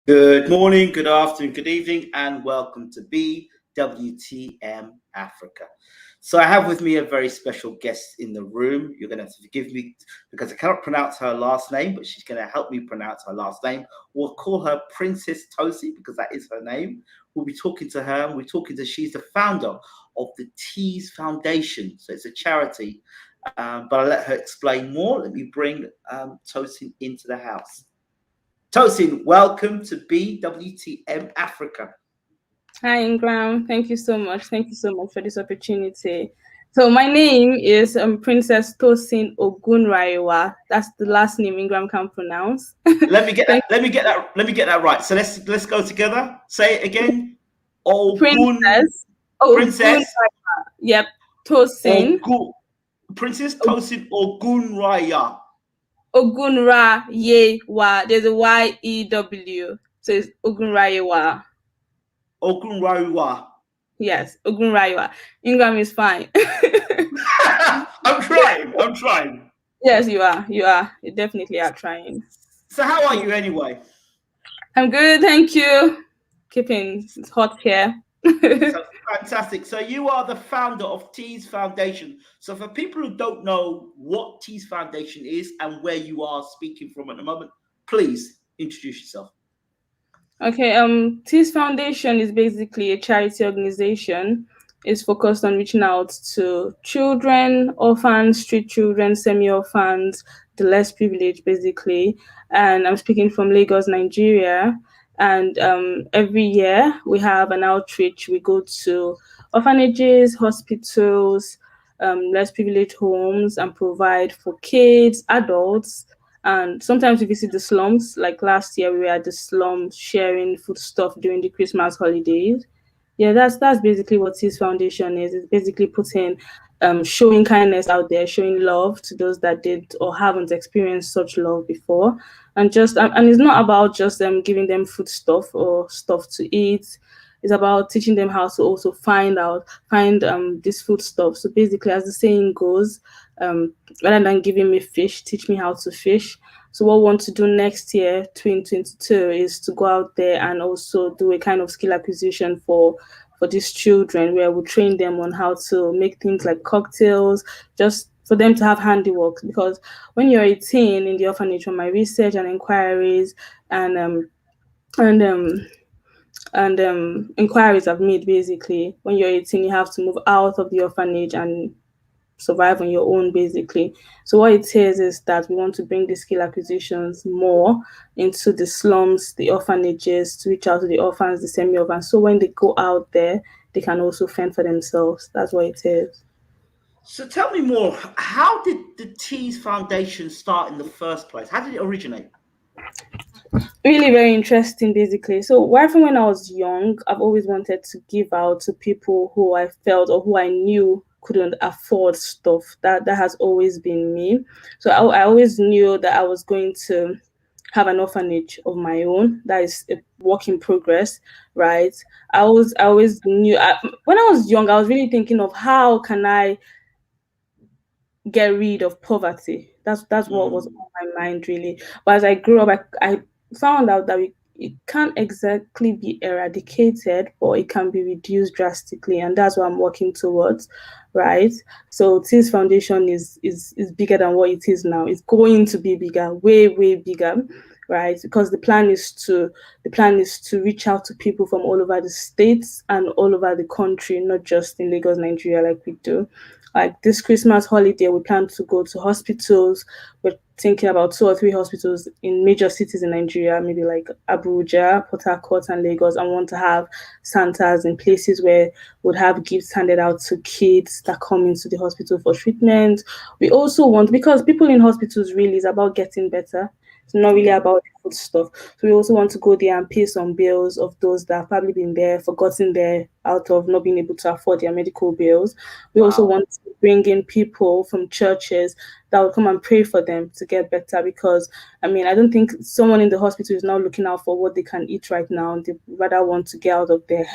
Good morning, good afternoon, good evening, and welcome to BWTM Africa. So I have with me a very special guest in the room. You're going to have to forgive me because I cannot pronounce her last name, but she's going to help me pronounce her last name. We'll call her Princess Tosi because that is her name. We'll be talking to her. She's the founder of the TEES Foundation. So it's a charity, but I'll let her explain more. Let me bring Tosin into the house. Tosin, welcome to BWTM Africa. Hi, Ingram. Thank you so much. Thank you so much for this opportunity. So my name is Princess Tosin Ogunrayewa. That's the last name Ingram can pronounce. Let me get that right. So let's go together. Say it again. Princess. Yep. Tosin. Princess Tosin Ogunrayewa. Ogunrayewa. There's a Y-E-W. So it's Ogunrayewa. Ogunrayewa. Yes, Ogunrayewa. Ingram is fine. I'm trying. Yes, you are. You definitely are trying. So how are you anyway? I'm good, thank you. Keeping it hot here. So, fantastic. So you are the founder of TEES Foundation. So for people who don't know what TEES Foundation is and where you are speaking from at the moment, please introduce yourself. Okay, TEES Foundation is basically a charity organization. It's focused on reaching out to children, orphans, street children, semi-orphans, the less privileged, basically. And I'm speaking from Lagos, Nigeria. And every year we have an outreach. We go to orphanages, hospitals, less privileged homes, and provide for kids, adults, and sometimes we visit the slums. Like last year, we were at the slums sharing food stuff during the Christmas holidays. Yeah, that's basically what TEES Foundation is. It's basically putting, showing kindness out there, showing love to those that did or haven't experienced such love before, and it's not about just giving them food stuff or stuff to eat. It's about teaching them how to also find this food stuff. So basically, as the saying goes, rather than giving me fish, teach me how to fish. So what we want to do next year, 2022, is to go out there and also do a kind of skill acquisition for these children, where we train them on how to make things like cocktails, just for them to have handiwork. Because when you're 18 in the orphanage, from my research and inquiries and inquiries I've made, basically, when you're 18, you have to move out of the orphanage and survive on your own, basically. So what it is that we want to bring the skill acquisitions more into the slums, the orphanages, to reach out to the orphans, the semi-orphans. So when they go out there, they can also fend for themselves. That's what it is. So tell me more. How did the TEES Foundation start in the first place? How did it originate? Really very interesting, basically. So right from when I was young, I've always wanted to give out to people who I felt or who I knew couldn't afford stuff. That has always been me. So I always knew that I was going to have an orphanage of my own. That is a work in progress, right? I always knew. When I was young, I was really thinking of how can I get rid of poverty. That's what was on my mind, really. But as I grew up, I found out that it can't exactly be eradicated, but it can be reduced drastically, and that's what I'm working towards. right? So TEES Foundation is bigger than what it is now. It's going to be bigger, way bigger, right? Because the plan is to reach out to people from all over the states and all over the country, not just in Lagos, Nigeria, like we do. Like this Christmas holiday, we plan to go to hospitals. We're thinking about 2 or 3 hospitals in major cities in Nigeria, maybe like Abuja, Port Harcourt, and Lagos. I want to have Santas in places where would have gifts handed out to kids that come into the hospital for treatment. We also want, because people in hospitals really is about getting better. It's not really Yeah. about food stuff. So we also want to go there and pay some bills of those that have probably been there, forgotten there out of not being able to afford their medical bills. We also Wow. want to bring in people from churches that will come and pray for them to get better, because I mean, I don't think someone in the hospital is now looking out for what they can eat right now. They rather want to get out of there.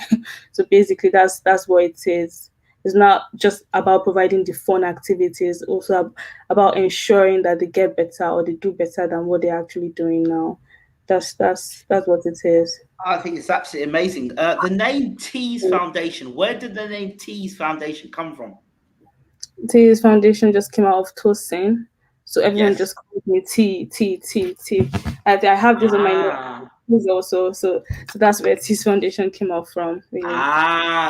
So basically that's what it is. It's not just about providing the fun activities, also about ensuring that they get better or they do better than what they're actually doing now. That's what it is. I think it's absolutely amazing. The name TEES Foundation, where did the name TEES Foundation come from? T's foundation just came out of Tosin, so everyone Yes. just calls me T. I have this on my name Ah, also, so that's where T's foundation came out from. Really,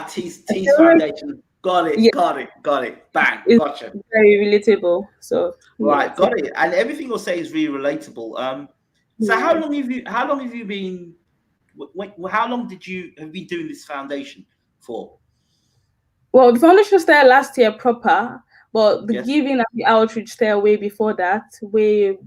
TEES Foundation. Got it, yeah, got it, got it. Bang, it's gotcha. very relatable. So yeah, Right, got it. And everything you'll say is really relatable. So yeah. how long have you been? How long did you have been doing this foundation for? Well, the foundation started last year proper, but the Yes. giving and the outreach started way before that. Way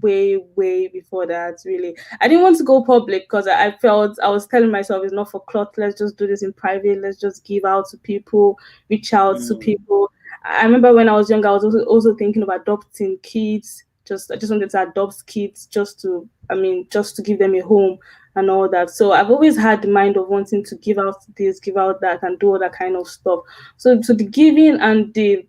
before that, really. I didn't want to go public because I felt I was telling myself it's not for cloth. Let's just do this in private. Let's just give out to people, reach out to Mm, people. I remember when I was younger, I was also thinking of adopting kids. I just wanted to adopt kids just to, I mean, just to give them a home and all that. So I've always had the mind of wanting to give out this, give out that, and do all that kind of stuff. So the giving and the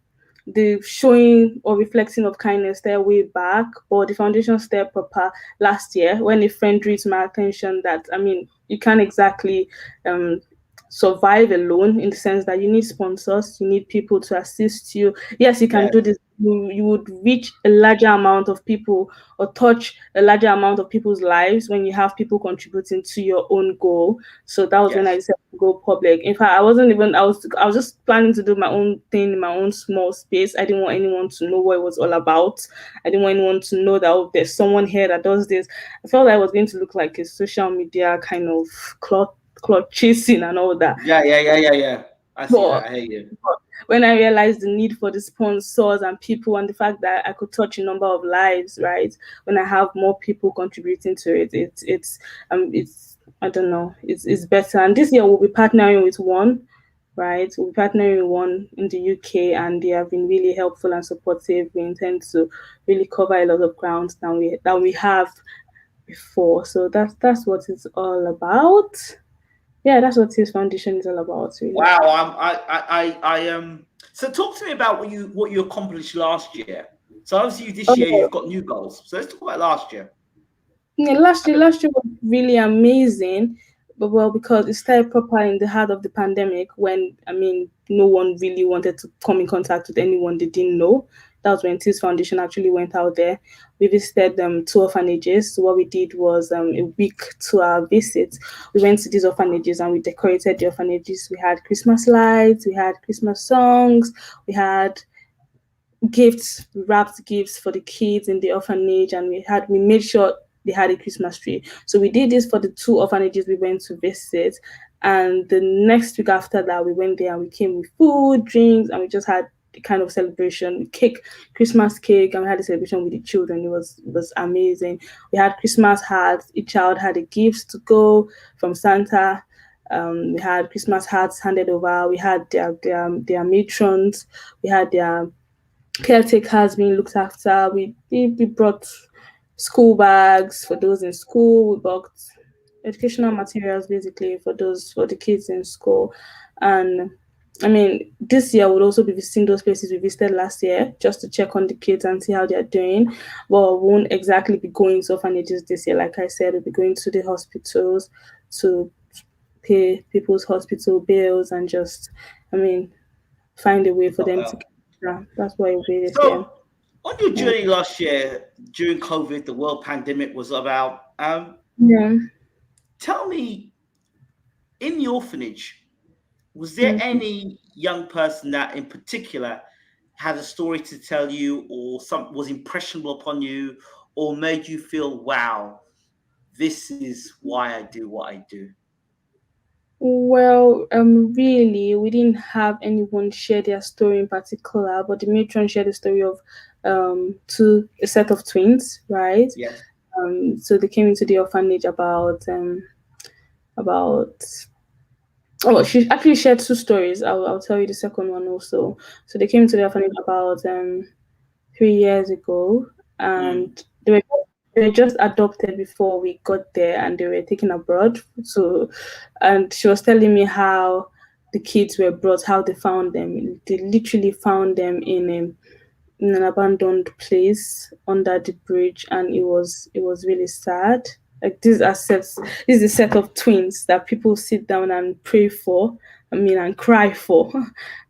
showing or reflecting of kindness there way back, or the foundation step proper last year when a friend drew to my attention that I mean you can't exactly um survive alone, in the sense that you need sponsors, you need people to assist you. Yes, you can yes, do this. You would reach a larger amount of people or touch a larger amount of people's lives when you have people contributing to your own goal. So that was when I yes. decided to go public. In fact, I was just planning to do my own thing in my own small space. I didn't want anyone to know what it was all about. I didn't want anyone to know that, oh, there's someone here that does this. I felt like I was going to look like a social media kind of cloud chasing and all that. Yeah. I see But that. I hear you. when I realized the need for the sponsors and people, and the fact that I could touch a number of lives, right? When I have more people contributing to it, it's I don't know, it's better. And this year we'll be partnering with one, right? We'll be partnering with one in the UK, and they have been really helpful and supportive. We intend to really cover a lot of ground that we have before. So that's what it's all about. Yeah, that's what his foundation is all about, really. Wow. So talk to me about what you accomplished last year. So obviously this year Oh, you've got new goals. So let's talk about last year. yeah, last year was really amazing, but well, because it started proper in the heart of the pandemic, when I mean no one really wanted to come in contact with anyone they didn't know. That was when TEES Foundation actually went out there. We visited 2 orphanages. So what we did was a week to our visit. We went to these orphanages and we decorated the orphanages. We had Christmas lights, we had Christmas songs, we had gifts, we wrapped gifts for the kids in the orphanage, and we made sure they had a Christmas tree. So we did this for the 2 orphanages we went to visit. And the next week after that, we went there and we came with food, drinks, and we just had the kind of celebration, cake, Christmas cake, and we had a celebration with the children. It was amazing. We had Christmas hats. Each child had a gift to go from Santa. We had Christmas hats handed over. We had their matrons. We had their caretakers being looked after. We brought school bags for those in school. We bought educational materials basically for the kids in school. And I mean, this year we'll also be visiting those places we visited last year just to check on the kids and see how they're doing. But we won't exactly be going to orphanages this year. Like I said, we'll be going to the hospitals to pay people's hospital bills and just, I mean, find a way for Not them to well. Yeah, that's why it be this year. So, on your Yeah. journey last year during COVID, the world pandemic was about. Yeah. Tell me, in the orphanage, was there Mm. any young person that, in particular, had a story to tell you, or some was impressionable upon you, or made you feel, "Wow, this is why I do what I do"? Well, really, we didn't have anyone share their story in particular, but the matron shared the story of a set of twins, right? Yes. So they came into the orphanage about oh, she actually shared two stories. I'll tell you the second one also. So they came to the orphanage about 3 years ago, Mm. and they were just adopted before we got there, and they were taken abroad. So, and she was telling me how the kids were brought, how they found them. They literally found them in an abandoned place under the bridge, and it was really sad. Like this is a set of twins that people sit down and pray for, and cry for.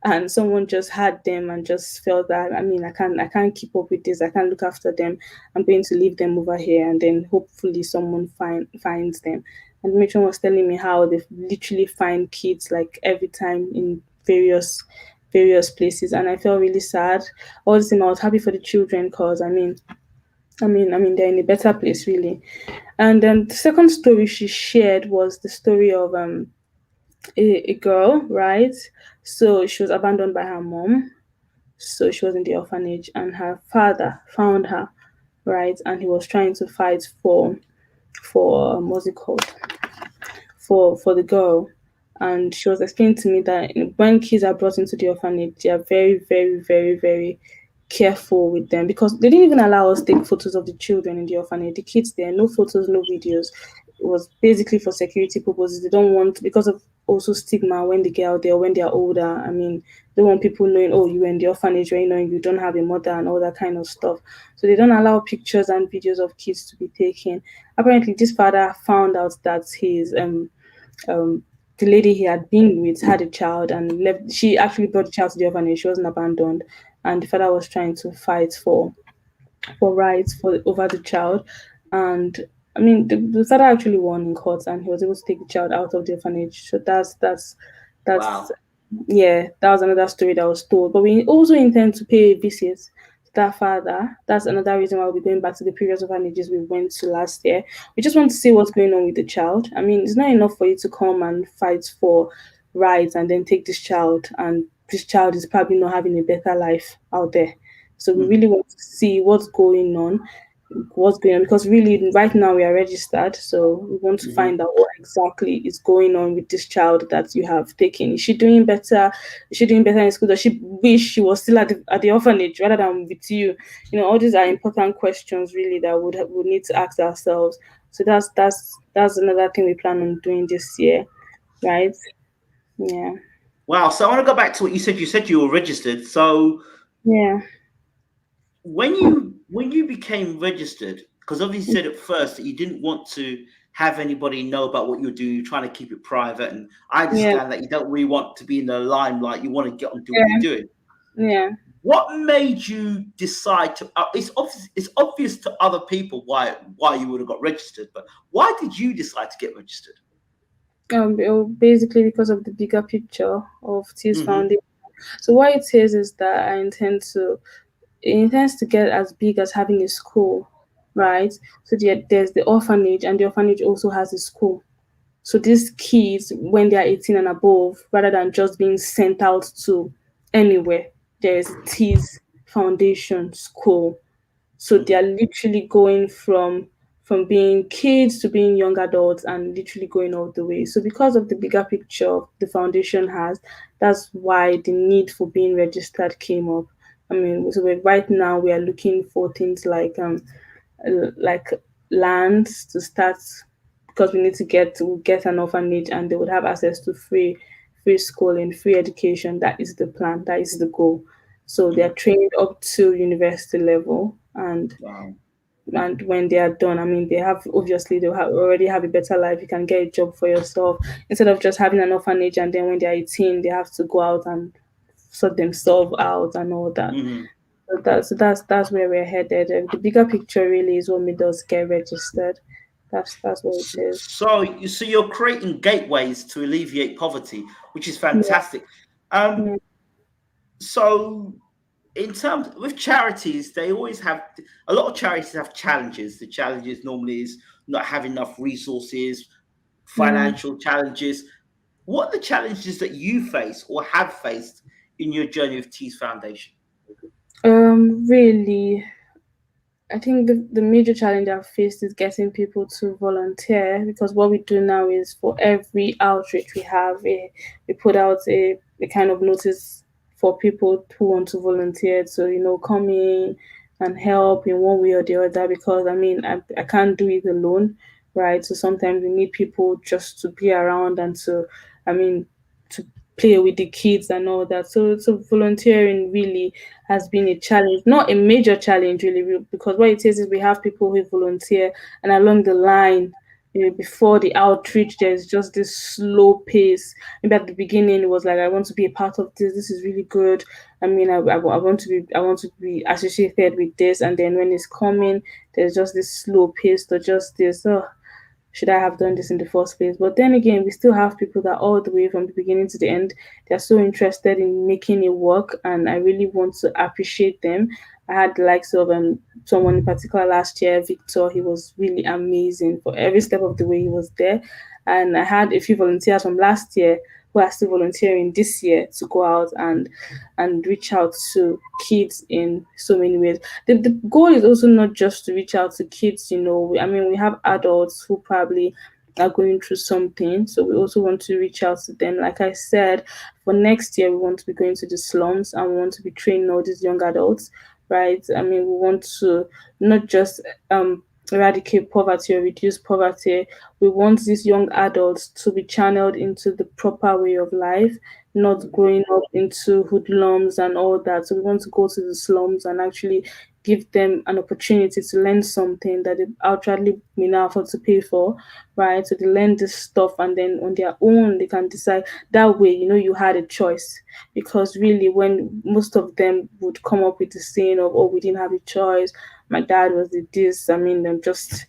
And someone just had them and just felt that, I can't keep up with this, I can't look after them, I'm going to leave them over here, and then hopefully someone finds them. And Mitchell was telling me how they literally find kids like every time in various places, and I felt really sad. All the same, I was happy for the children because they're in a better place really. And then the second story she shared was the story of a girl, right? So she was abandoned by her mom. So she was in the orphanage, and her father found her, right? And he was trying to fight what's it called, for the girl. And she was explaining to me that when kids are brought into the orphanage, they are very, very, very, very careful with them, because they didn't even allow us to take photos of the children in the orphanage. The kids there, no photos, no videos. It was basically for security purposes. They don't want, because of also stigma when they get out there, when they are older. They don't want people knowing, oh, you were in the orphanage, or you don't have a mother and all that kind of stuff. So they don't allow pictures and videos of kids to be taken. Apparently, this father found out that his um the lady he had been with had a child and left. She actually brought the child to the orphanage. She wasn't abandoned, and the father was trying to fight for rights for over the child. And the father actually won in court, and he was able to take the child out of the orphanage. So that's Wow. yeah, that was another story that was told. But we also intend to pay a visit to that father. That's another reason why we'll be going back to the previous orphanages we went to last year. We just want to see what's going on with the child. It's not enough for you to come and fight for rights and then take this child, and this child is probably not having a better life out there. So we really Mhm. want to see what's going on, because really right now we are registered, so we want to Mhm. find out what exactly is going on with this child that you have taken. Is she doing better? Is she doing better in school? Does she wish she was still at the orphanage rather than with you? All these are important questions really that would need to ask ourselves. So that's another thing we plan on doing this year, right? Yeah. Wow. So I want to go back to what you said. You said you were registered. So Yeah. when you became registered, because obviously you said at first that you didn't want to have anybody know about what you're doing, you're trying to keep it private, and I Yeah. understand that you don't really want to be in the limelight, you want to get on and do what you're Yeah. doing. Yeah. What made you decide to it's obvious to other people why you would have got registered, but why did you decide to get registered? Basically because of the bigger picture of TEES Hmm. Foundation. So what it is that it intends to get as big as having a school, right? So there's the orphanage, and the orphanage also has a school. So these kids, when they are 18 and above, rather than just being sent out to anywhere, there is TEES Foundation School. So they are Hmm. literally going from being kids to being young adults, and literally going all the way. So because of the bigger picture the foundation has, that's why the need for being registered came up. So right now we are looking for things like lands to start, because we need to get an orphanage, and they would have access to free schooling, free education. That is the plan, that is the goal. So they're Hmm. trained up to university level, Wow. and when they are done, they'll already have a better life. You can get a job for yourself instead of just having an orphanage, and then when they're 18 they have to go out and sort themselves out and all that. Mhm. So that's where we're headed. And the bigger picture really is what made us get registered. That's what it is. So you're creating gateways to alleviate poverty, which is Yeah, fantastic. Um, yeah. so in terms with charities, they always have a lot of charities have challenges. The challenges normally is not having enough resources, Mm. financial challenges. What are the challenges that you face or have faced in your journey with TEES Foundation? Really, I think the major challenge I've faced is getting people to volunteer, because what we do now is for every outreach we have, we put out a kind of notice for people who want to volunteer to, come in and help in one way or the other, because I mean, I can't do it alone, right? So sometimes we need people just to be around and to, I mean, to play with the kids and all that. So volunteering really has been a challenge, not a major challenge really, because what it is we have people who volunteer, and along the line, before the outreach, there's just this slow pace. Maybe at the beginning it was like, I want to be a part of this. This is really good. I mean, I want to be associated with this, and then when it's coming, there's just this slow pace to just this. Oh, should I have done this in the first place? But then again, we still have people that all the way from the beginning to the end, they're so interested in making it work, and I really want to appreciate them. I had the likes of someone in particular last year, Victor. He was really amazing for every step of the way he was there. And I had a few volunteers from last year who are still volunteering this year to go out and reach out to kids in so many ways. The goal is also not just to reach out to kids, I mean, we have adults who probably are going through something, so we also want to reach out to them. Like I said, for next year we want to be going to the slums, and we want to be training all these young adults, right? I mean, we want to not just eradicate poverty or reduce poverty. We want these young adults to be channeled into the proper way of life, not growing up into hoodlums and all that. So we want to go to the slums and actually give them an opportunity to learn something that they outrightly may not afford to pay for, right? So they learn this stuff, and then on their own they can decide. That way, you had a choice. Because really, when most of them would come up with the saying of, "Oh, we didn't have a choice. My dad was the this." I mean, I'm just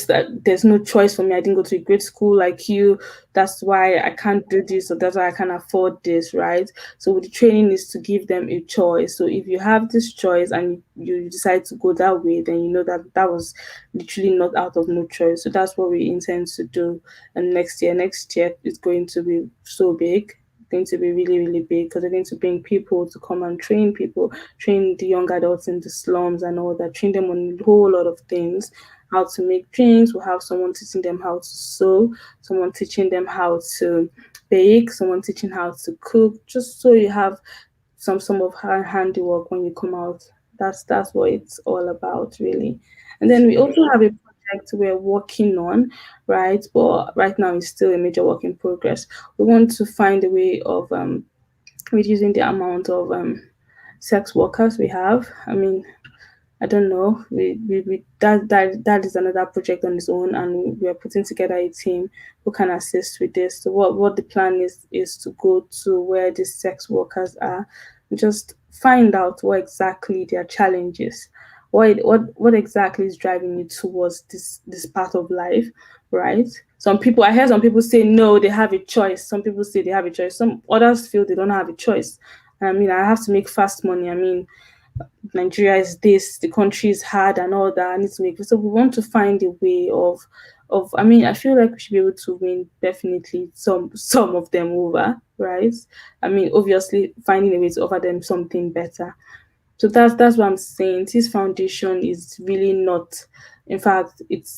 that there's no choice for me. I didn't go to a great school like you. That's why I can't do this, or that's why I can't afford this, right? So the training is to give them a choice. So if you have this choice and you decide to go that way, then you know that that was literally not out of no choice. So that's what we intend to do. And next year is going to be so big, going to be really, really big, because they're going to bring people to come and train people, train the young adults in the slums and all that, train them on a whole lot of things, how to make drinks. We'll have someone teaching them how to sew, someone teaching them how to bake, someone teaching how to cook, just so you have some of her handiwork when you come out. That's what it's all about, really. And then we also have a project we're working on, right? But right now it's still a major work in progress. We want to find a way of reducing the amount of sex workers we have. I mean, I don't know. We that is another project on its own, and we are putting together a team who can assist with this. So what the plan is to go to where these sex workers are, and just find out what exactly their challenges, what exactly is driving you towards this part of life, right? I hear some people say no, they have a choice. Some people say they have a choice. Some others feel they don't have a choice. I mean, I have to make fast money. I mean, Nigeria is this, the country is hard and all that. I need to make it. So we want to find a way of I mean, I feel like we should be able to win definitely some of them over, right? I mean, obviously finding a way to offer them something better. So that's what I'm saying. This foundation is really not. In fact, it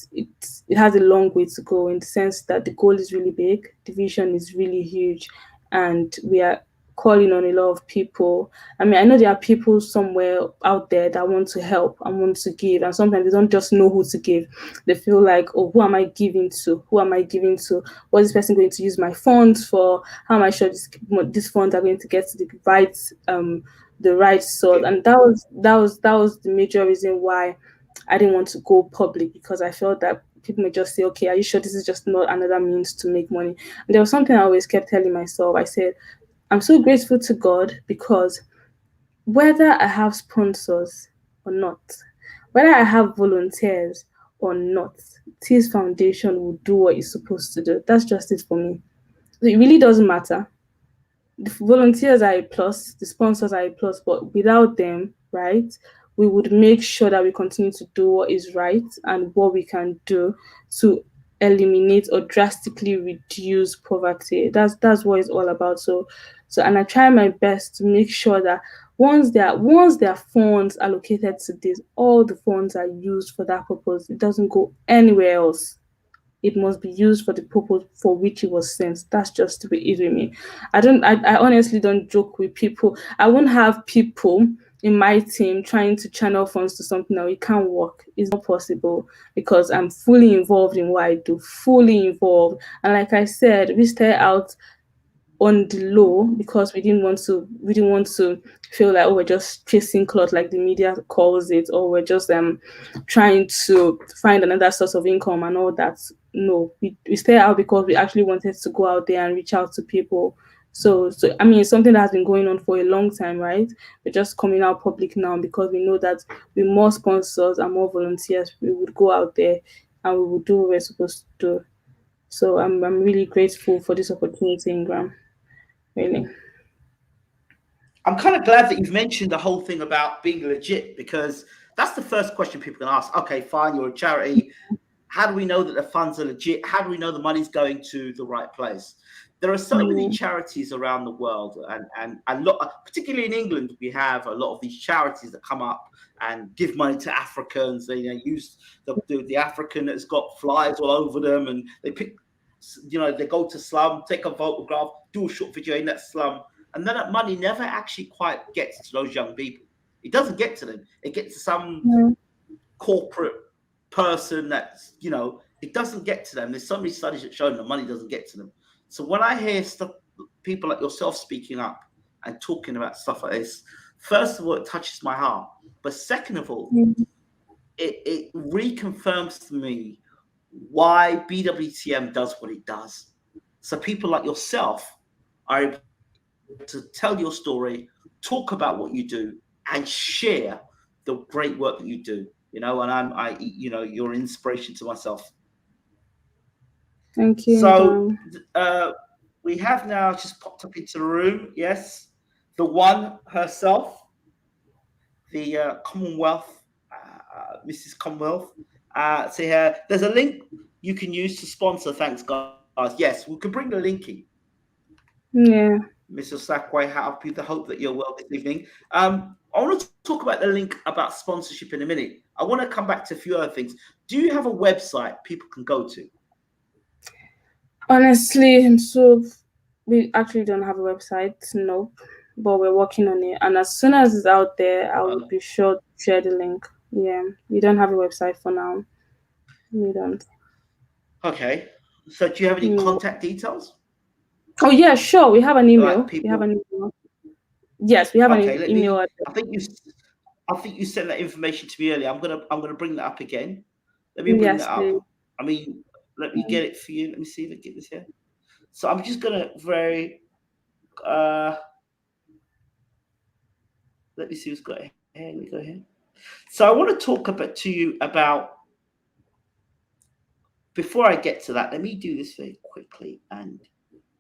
has a long way to go, in the sense that the goal is really big, the vision is really huge, and we are calling on a lot of people. I mean, I know there are people somewhere out there that want to help and want to give, and sometimes they don't just know who to give. They feel like, oh, who am I giving to? Who am I giving to? What is this person going to use my funds for? How am I sure these funds are going to get to the right sort? And that was the major reason why I didn't want to go public, because I felt that people may just say, okay, are you sure this is just not another means to make money? And there was something I always kept telling myself. I said, I'm so grateful to God because whether I have sponsors or not, whether I have volunteers or not, TEES Foundation will do what it's supposed to do. That's just it for me. It really doesn't matter. The volunteers are a plus, the sponsors are a plus, but without them, right, we would make sure that we continue to do what is right and what we can do to eliminate or drastically reduce poverty. That's what it's all about. So and I try my best to make sure that once there are funds allocated to this, all the funds are used for that purpose. It doesn't go anywhere else. It must be used for the purpose for which it was sent. That's just the way it with me. I honestly don't joke with people. I won't have people in my team trying to channel funds to something that it can't work. It's not possible because I'm fully involved in what I do, fully involved. And like I said, we stay out on the low because we didn't want to feel like, oh, we're just chasing cloth like the media calls it, or we're just trying to find another source of income and all that. No, we stay out because we actually wanted to go out there and reach out to people. So I mean, it's something that has been going on for a long time, right? We're just coming out public now because we know that with more sponsors and more volunteers, we would go out there and we would do what we're supposed to do. So I'm really grateful for this opportunity, Ingram. Really. I'm kind of glad that you've mentioned the whole thing about being legit, because that's the first question people can ask. Okay, fine, you're a charity. How do we know that the funds are legit? How do we know the money's going to the right place? There are so many Mm, charities around the world, and a lot, particularly in England, we have a lot of these charities that come up and give money to Africans. They use the African that's got flies all over them, and they pick, they go to slum, take a photograph, do a short video in that slum, and then that money never actually quite gets to those young people. It doesn't get to them. It gets to some mm, corporate person that's, it doesn't get to them. There's so many studies that show the money doesn't get to them. So when I hear stuff, people like yourself speaking up and talking about stuff like this, first of all, it touches my heart. But second of all, mm. it reconfirms to me why BWTM does what it does. So people like yourself are able to tell your story, talk about what you do, and share the great work that you do. And you're an inspiration to myself. Thank you, So Ingram. we have now just popped up into the room. Yes, the one herself, the Commonwealth, Mrs. Commonwealth. See here, there's a link you can use to sponsor. Thanks, guys. Yes, we can bring the link in. Yeah. Mr. Sakwe, happy to hope that you're well this evening. I want to talk about the link about sponsorship in a minute. I want to come back to a few other things. Do you have a website people can go to? Honestly, we actually don't have a website, nope. But we're working on it. And as soon as it's out there, I will be sure to share the link. Yeah. We don't have a website for now. We don't. Okay. So do you have any No. contact details? Oh yeah, sure. We have an Like email. We have people. an email. Yes, we have an Okay, email address. I think you sent that information to me earlier. I'm gonna bring that up again. Let me bring Yes, that please. up. I mean, let me get it for you. Let me see if I get this here. So I'm just gonna uh let me see who's got it here. Let me go here. So I want to talk to you about, before I get to that, let me do this very quickly and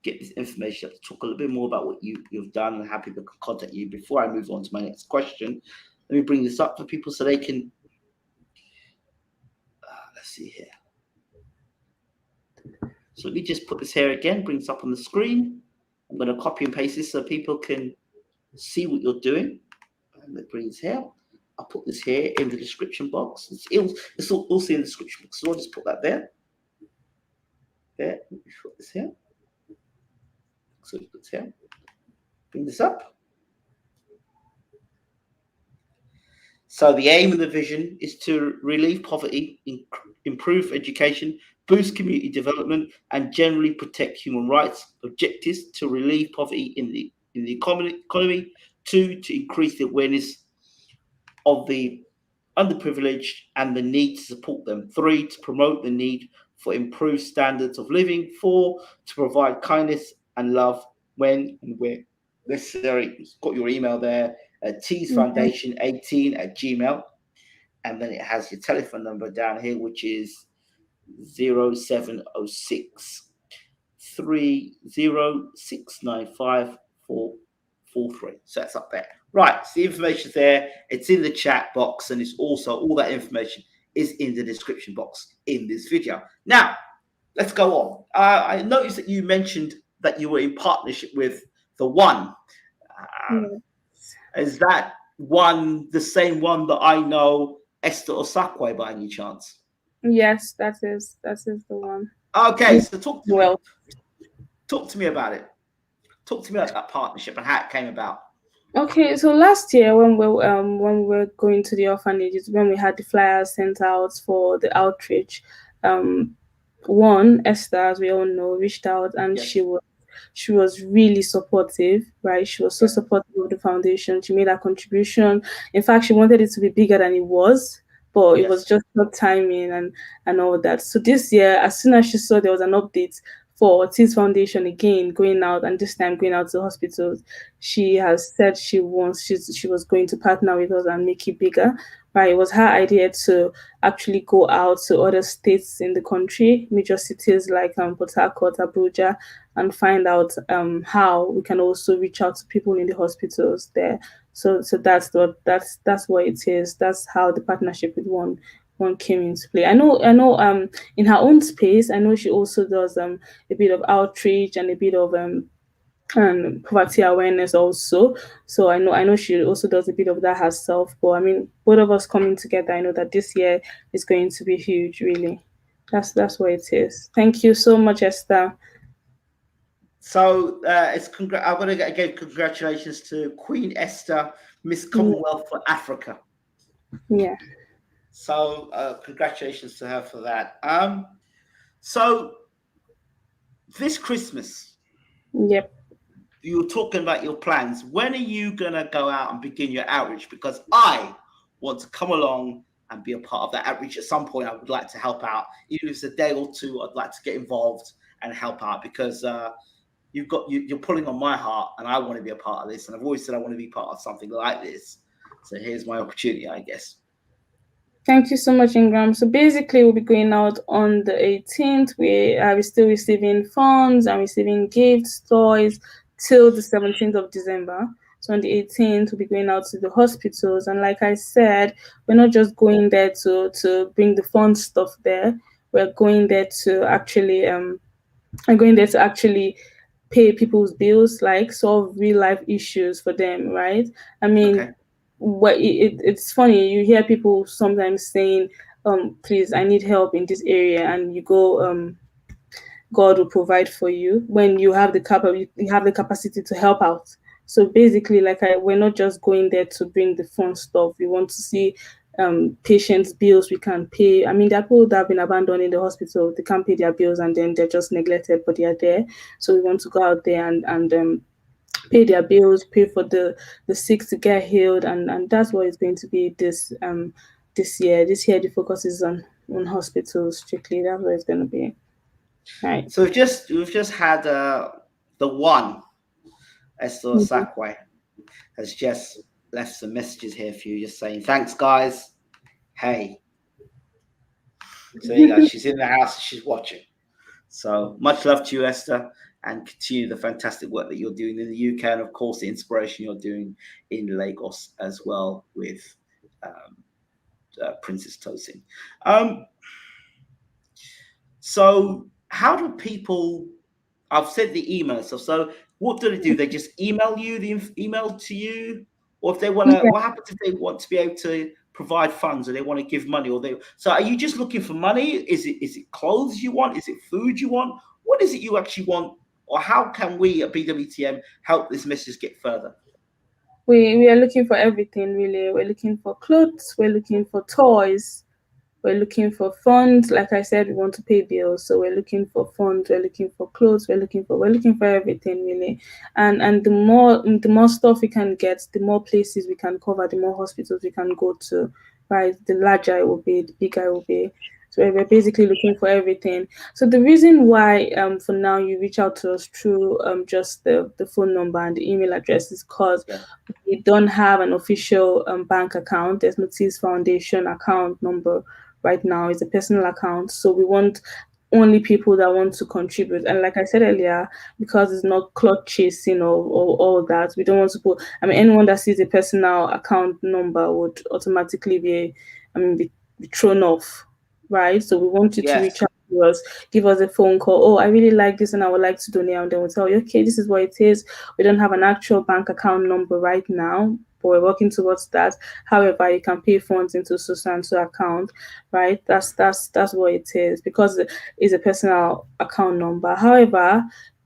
get this information up to talk a little bit more about what you've done and how people can contact you before I move on to my next question. Let me bring this up for people so they can, let's see here. So let me just put this here again, bring this up on the screen. I'm going to copy and paste this so people can see what you're doing. And let me bring this here. I'll put this here in the description box. It's also in the description box, so I'll just put that there. There, let me put this here. So put this here. Bring this up. So the aim and the vision is to relieve poverty, improve education, boost community development, and generally protect human rights. Objectives to relieve poverty in the economy. Two, to increase the awareness of the underprivileged and the need to support them. Three, to promote the need for improved standards of living. Four, to provide kindness and love when and where necessary. Got your email there, TEES Yeah. Foundation 18 at Gmail. And then it has your telephone number down here, which is 0706 3069543. So that's up there. Right. So the information's there. It's in the chat box, and it's also all that information is in the description box in this video. Now, let's go on. I noticed that you mentioned that you were in partnership with the One. Yeah. Is that one the same one that I know, Esther Osakwe, by any chance? Yes, that is the one. Okay, so talk to me. Well, Talk to me about it. Talk to me about that partnership and how it came about. okay, so last year when we were going to the orphanages, when we had the flyers sent out for the outreach, um one Esther, as we all know, reached out, and Yes. she was really supportive, right? She was so Yeah. supportive of the foundation. She made a contribution. In fact, she wanted it to be bigger than it was, but it was Yes. just not timing and all that. So this year, as soon as she saw there was an update for TEES Foundation again going out, and this time going out to hospitals, she has said she was going to partner with us and make it bigger. Right, it was her idea to actually go out to other states in the country, major cities like Port Harcourt, Abuja, and find out how we can also reach out to people in the hospitals there. So that's what it is. That's how the partnership with one came into play. I know in her own space, I know she also does a bit of outreach and a bit of and poverty awareness also. So I know she also does a bit of that herself. But I mean, both of us coming together, I know that this year is going to be huge. Really, that's what it is. Thank you so much, Esther. So I'm going to give congratulations to Queen Esther, Miss Yeah. Commonwealth for Africa. Yeah. So congratulations to her for that. So this Christmas, Yep. you were talking about your plans. When are you gonna go out and begin your outreach? Because I want to come along and be a part of that outreach at some point. I would like to help out, even if it's a day or two. I'd like to get involved and help out because you're pulling on my heart, and I want to be a part of this. And I've always said I want to be part of something like this. So here's my opportunity, I guess. Thank you so much, Ingram. So basically, we'll be going out on the 18th. We are still receiving funds and receiving gifts, toys, till the 17th of December. So on the 18th, we'll be going out to the hospitals. And like I said, we're not just going there to bring the fun stuff there. We're going there to actually I'm going there to actually pay people's bills, like solve real life issues for them, right? I mean, Okay. it's funny. You hear people sometimes saying, please, I need help in this area, and you go, God will provide for you when you have you have the capacity to help out. So basically, we're not just going there to bring the fun stuff. We want to see patients' bills we can pay. I mean, there are people that have been abandoned in the hospital. They can't pay their bills, and then they're just neglected, but they are there. So we want to go out there and pay their bills, pay for the sick to get healed, and that's what it's going to be this year. This year the focus is on hospitals strictly. That's what it's going to be. Right. So we've just had the One, Esther Mhm. Sakwe, has just left some messages here for you, just saying thanks, guys. Hey, so there you go. She's in the house. She's watching. So much love to you, Esther, and continue the fantastic work that you're doing in the UK, and of course the inspiration you're doing in Lagos as well with um, Princess Tosin. Um, so how do people? I've sent the email stuff. So what do they do? They just email you the email to you, or if they want to, Yeah. what happens if they want to be able to provide funds, or they want to give money, or they? So are you just looking for money? Is it clothes you want? Is it food you want? What is it you actually want, or how can we at BWTM help this message get further? We are looking for everything really. We're looking for clothes, we're looking for toys, we're looking for funds. Like I said, we want to pay bills. So we're looking for funds, we're looking for clothes, we're looking for everything really. And the more stuff we can get, the more places we can cover, the more hospitals we can go to, right? The larger it will be, the bigger it will be. So we're basically looking for everything. So the reason why for now you reach out to us through just the phone number and the email address is because Yeah. we don't have an official bank account. There's no TEES Foundation account number right now. It's a personal account. So we want only people that want to contribute. And like I said earlier, because it's not clout chasing or all that, we don't want to put, I mean, anyone that sees a personal account number would automatically be thrown off, right? So we want you to Yes. reach out to us, give us a phone call. Oh, I really like this and I would like to donate. And then we'll tell you, okay, this is what it is. We don't have an actual bank account number right now, but we're working towards that. However, you can pay funds into so account, right? That's what it is because it's a personal account number. However,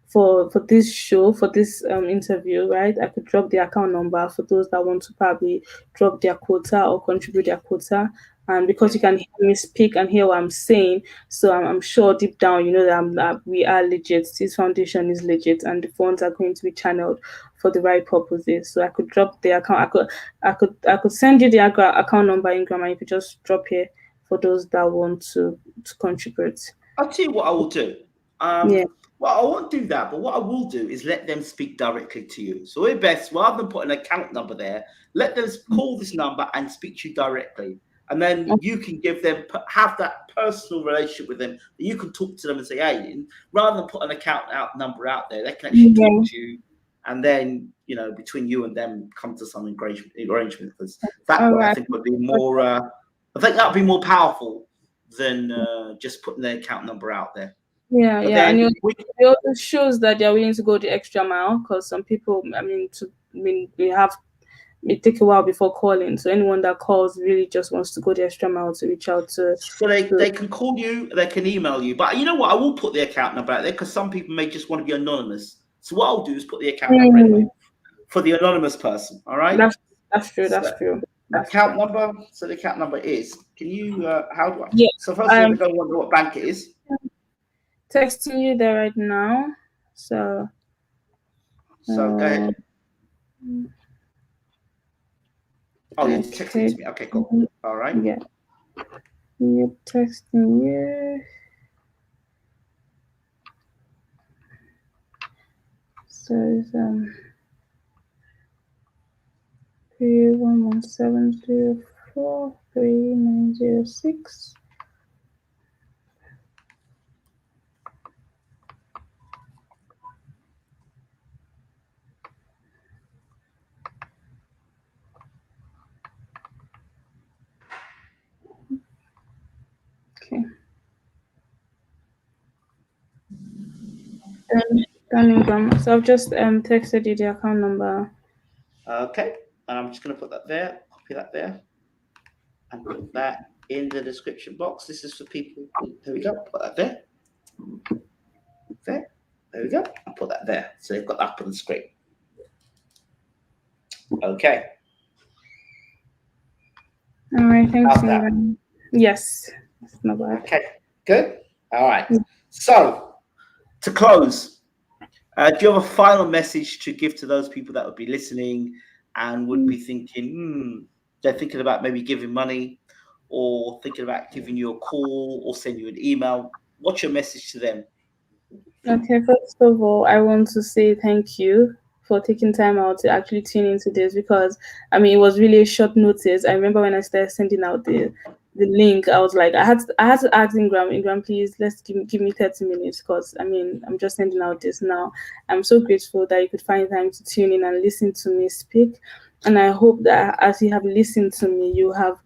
for this show, for this interview, right, I could drop the account number for those that want to probably drop their quota or contribute their quota. And because you can hear me speak and hear what I'm saying, so I'm sure deep down you know that we are legit. This foundation is legit, and the funds are going to be channeled for the right purposes. So I could drop the account. I could send you the account number, Ingram, and you could just drop here for those that want to contribute. I'll tell you what I will do. Yeah. Well, I won't do that, but what I will do is let them speak directly to you. So we're best, rather than put an account number there, let them call this number and speak to you directly. And then you can give them, have that personal relationship with them. You can talk to them and say, hey, and rather than put an account number out there, they can actually Yeah. talk to you. And then, between you and them, come to some arrangement. Because that All way, I right. think would be more, I think that would be more powerful than just putting the account number out there. Yeah, But yeah, then and it also shows that they're willing to go the extra mile because some people, it take a while before calling. So anyone that calls really just wants to go the extra mile to reach out so they can call you, they can email you. But you know what? I will put the account number out there because some people may just want to be anonymous. So what I'll do is put the account number anyway for the anonymous person. All right. That's true. So That's true. That's account true. number. So the account number is. Can you? How do I? Yeah. So first of all, I'm they don't wonder what bank it is. texting you there right now. So So go ahead. Oh, you're texting okay. to me. Okay, cool. All right. Yeah. You're texting you. So it's 311704396. Okay. Ingram. So I've just texted you the account number. Okay, and I'm just going to put that there. Copy that there, and put that in the description box. This is for people. There we go. Put that there. There we go. I'll put that there. So they've got that up on the screen. Okay. All right, thanks, How's that? Ingram. Yes, that's not bad. Okay, good. All right. So to close, do you have a final message to give to those people that would be listening and would be thinking, they're thinking about maybe giving money or thinking about giving you a call or send you an email? What's your message to them? Okay, first of all, I want to say thank you for taking time out to actually tune into this because it was really a short notice. I remember when I started sending out the link, I was like, I had to ask Ingram, please give me 30 minutes because I'm just sending out this now. I'm so grateful that you could find time to tune in and listen to me speak. And I hope that as you have listened to me, you have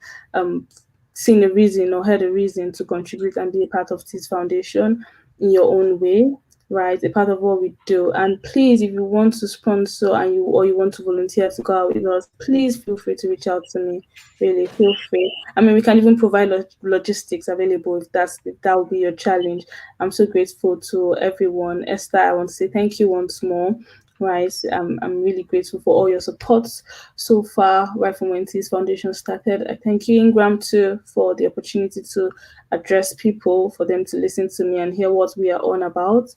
seen a reason or heard a reason to contribute and be a part of this foundation in your own way, right? A part of what we do. And please, if you want to sponsor or you want to volunteer to go out with us, please feel free to reach out to me. Really, feel free. We can even provide logistics available if that will be your challenge. I'm so grateful to everyone. Esther, I want to say thank you once more. Right, I'm really grateful for all your support so far, right from when TEES Foundation started. I thank you, Ingram, too, for the opportunity to address people, for them to listen to me and hear what we are on about.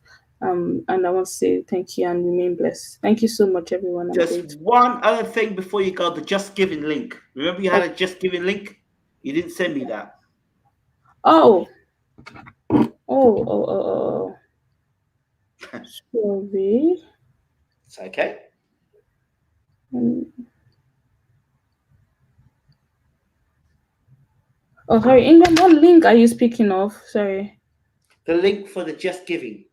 And I want to say thank you and remain blessed. Thank you so much, everyone. I'm Just grateful. one other thing before you go, the Just Giving link. Remember you had a Just Giving link? You didn't send me that. Oh, Oh. Sorry. It's okay. Oh, sorry. Ingram, what link are you speaking of? Sorry. The link for the Just Giving.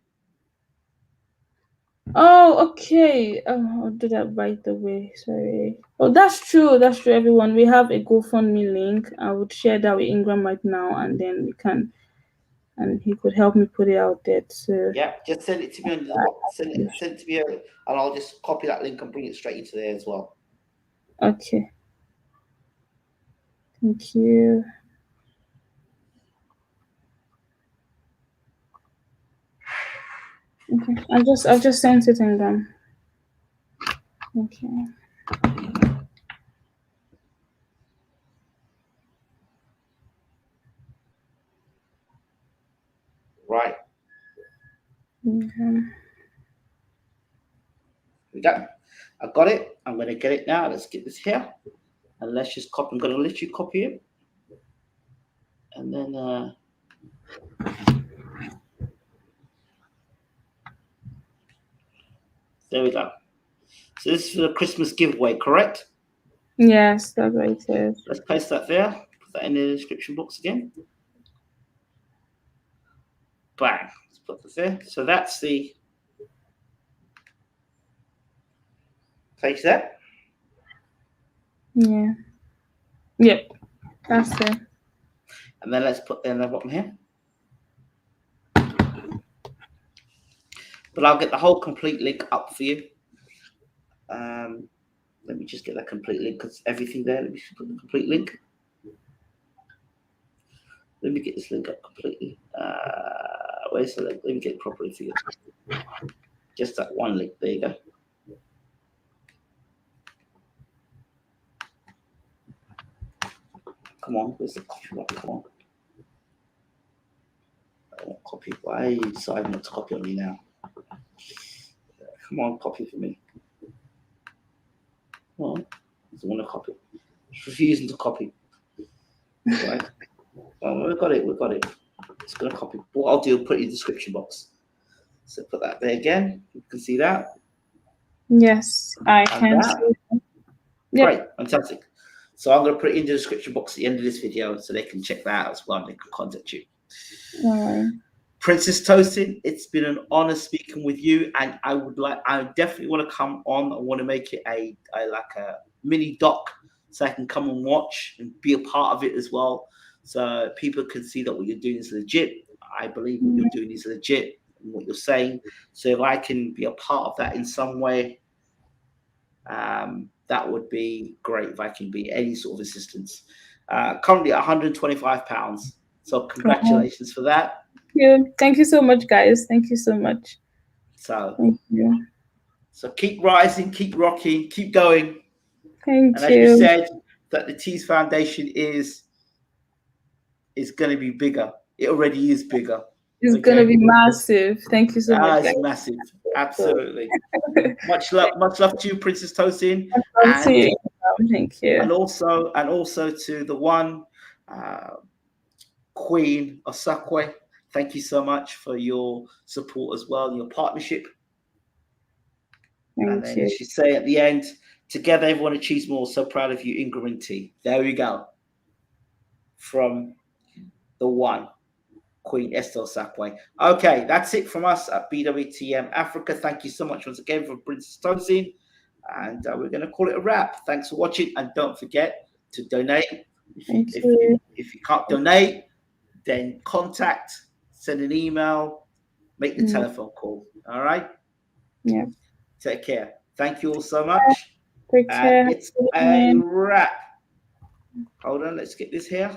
Oh, okay. I'll do that right away. Sorry. Oh, that's true. That's true, everyone. We have a GoFundMe link. I would share that with Ingram right now, and then we can, and he could help me put it out there too. Yeah, just send it to me on the send it to me, and I'll just copy that link and bring it straight into there as well. Okay. Thank you. Okay. I've just sent it, Ingram. Okay. Right. Ingram. We go. I got it. I'm going to get it now. Let's get this here. And let's just copy. I'm going to literally copy it. And then there we go. So this is for the Christmas giveaway, correct? Yes, that's what it says. Let's paste that there. Put that in the description box again. Bang. Let's put this there. So that's the place there. Yeah. Yep. That's it. And then let's put in the bottom here. But I'll get the whole complete link up for you. Let me just get that complete link because everything there. Let me just put the complete link. Let me get this link up completely. Where's the link? Let me get it properly for you. Just that one link. There you go. Come on, where's the copy? Come on. I won't copy. Why are you deciding not to copy on me now? Come on, copy for me. Come on. I don't want to copy. It's refusing to copy. Right. Oh, we've got it. It's going to copy. What I'll do, I'll put it in the description box. So put that there again. You can see that. Yes, I can see. Yep. Great, fantastic. So I'm going to put it in the description box at the end of this video so they can check that out as well and they can contact you. All right. Princess Tosin, it's been an honor speaking with you, and I definitely want to come on. I want to make it a mini doc so I can come and watch and be a part of it as well, so people can see that what you're doing is legit. I believe what you're doing is legit and what you're saying. So if I can be a part of that in some way, that would be great if I can be any sort of assistance. Currently at £125. So congratulations for that. Thank you so much, guys. Thank you so much. So thank you. So keep rising, keep rocking, keep going. Thank you. As you said, that the TEES Foundation is going to be bigger. It already is bigger. It's going to be massive. Thank you so much. It's massive. Absolutely. Much love to you, Princess Tosin. Thank you. And also to the one Queen Osakwe. Thank you so much for your support as well and your partnership. And then she say at the end, together everyone achieves more. So proud of you, Ingram and T. There we go. From the one, Queen Estelle Sakwe. Okay, that's it from us at BWTM Africa. Thank you so much once again for Princess Tosin. And we're going to call it a wrap. Thanks for watching. And don't forget to donate. If you can't donate, then contact, send an email, make the telephone call. All right? Yeah. Take care. Thank you all so much. Take care. It's a wrap. Hold on, let's get this here.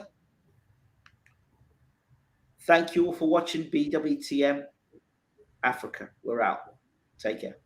Thank you all for watching BWTM Africa. We're out. Take care.